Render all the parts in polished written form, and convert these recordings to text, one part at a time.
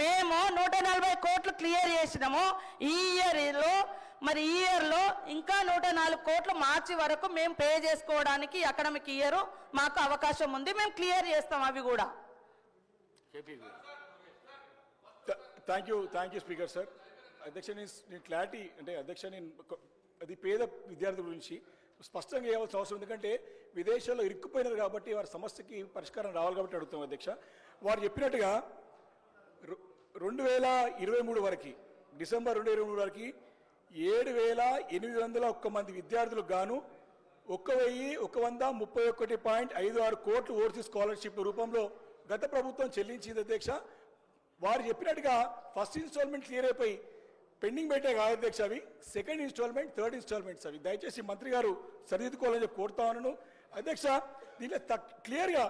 మేము 140 కోట్లు క్లియర్ చేసినాము ఈ ఇయర్లో ఇంకా 104 కోట్లు మార్చి వరకు మేము పే చేసుకోవడానికి అకాడమిక్ ఇయర్ మాకు అవకాశం ఉంది. మేము క్లియర్ చేస్తాం అవి కూడా. Thank you speaker sir. అధ్యక్ష నేను క్లారిటీ అంటే అధ్యక్ష నేను అది పేద విద్యార్థుల గురించి స్పష్టంగా చేయవలసిన అవసరం, ఎందుకంటే విదేశాల్లో ఇరుక్కుపోయినారు కాబట్టి వారి సమస్యకి పరిష్కారం రావాలి కాబట్టి అడుగుతాం అధ్యక్ష. వారు చెప్పినట్టుగా 2023 వరకు డిసెంబర్ 2023 వరకు 7,801 మంది విద్యార్థులకు గాను 1,131.56 కోట్లు ఓవర్సీస్ స్కాలర్షిప్ రూపంలో గత ప్రభుత్వం చెల్లించింది అధ్యక్ష. వారు చెప్పినట్టుగా ఫస్ట్ ఇన్స్టాల్మెంట్ క్లియర్ అయిపోయి పెండింగ్ పెట్టే కాదు అధ్యక్ష, అవి సెకండ్ ఇన్స్టాల్మెంట్, థర్డ్ ఇన్స్టాల్మెంట్స్ అవి. దయచేసి మంత్రి గారు సరిదిద్దుకోవాలని చెప్పి కోరుతా ఉన్నాను అధ్యక్ష. దీంట్లో క్లియర్గా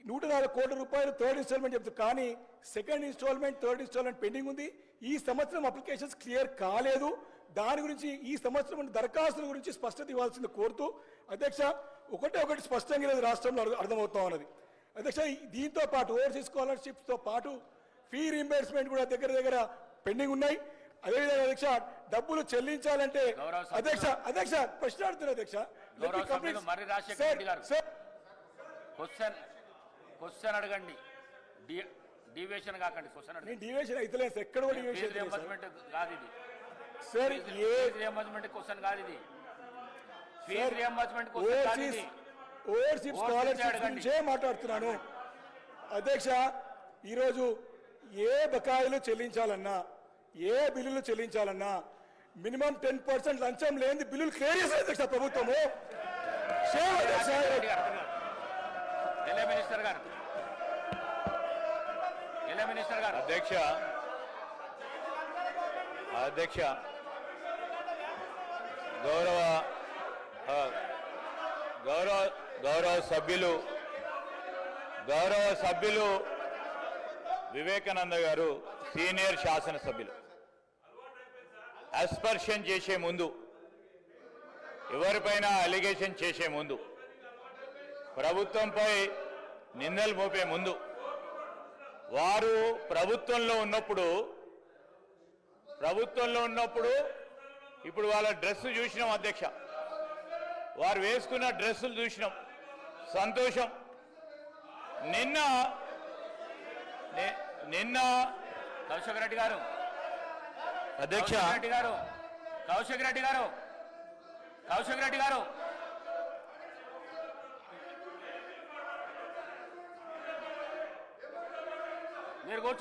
104 కోట్ల రూపాయలు థర్డ్ ఇన్స్టాల్మెంట్ చెప్తారు, కానీ second installment, third installment pending ఉంది. ఈ సంవత్సరం అప్లికేషన్స్ క్లియర్ కాలేదు. దాని గురించి ఈ సంవత్సరం దరఖాస్తుల గురించి స్పష్టత ఇవ్వాల్సింది కోరుతూ అధ్యక్ష, ఒకటి స్పష్టంగా లేదు రాష్ట్రంలో అర్థమవుతా ఉన్నది అధ్యక్ష. దీంతో పాటు ఓవర్సీస్ స్కాలర్షిప్స్తో పాటు ఫీ రీంబర్స్మెంట్ కూడా దగ్గర పెండింగ్ ఉన్నాయి. అదేవిధంగా అధ్యక్ష డబ్బులు చెల్లించాలంటే అధ్యక్ష ప్రశ్న అడుగుతున్నా అధ్యక్ష. క్వశ్చన్ అడగండి, డివియేషన్ కాకండి. నేను డివియేషన్ అయితే ఎక్కడ కూడా డివియేషన్ కాదు ఇది సార్. రియంబర్స్మెంట్ క్వశ్చన్ కాదు ఇది, ఫీజు రియంబర్స్మెంట్ క్వశ్చన్ కాదు ఇది. ఓవర్సీస్ స్కాలర్షిప్ గురించే మాట్లాడుతున్నాను అధ్యక్ష. ఈరోజు ఏ బకాయిలు చెల్లించాలన్నా, ఏ బిల్లులు చెల్లించాలన్నా మినిమం 10% లంచం లేని బిల్లులు క్లియర్ చేశారు అధ్యక్ష ప్రభుత్వము. అధ్యక్ష గౌరవ సభ్యులు వివేకానంద గారు సీనియర్ శాసనసభ్యులు అస్పర్షన్ చేసే ముందు, ఎవరిపైన అలిగేషన్ చేసే ముందు, ప్రభుత్వంపై నిందలు మోపే ముందు, వారు ప్రభుత్వంలో ఉన్నప్పుడు ఇప్పుడు వాళ్ళ డ్రెస్ చూసినాం అధ్యక్ష, వారు వేసుకున్న డ్రెస్సులు చూసినాం, సంతోషం. నిన్న కౌశిక్ రెడ్డి గారు అధ్యక్ష కౌశిక్ రెడ్డి గారు మీరు కూర్చో.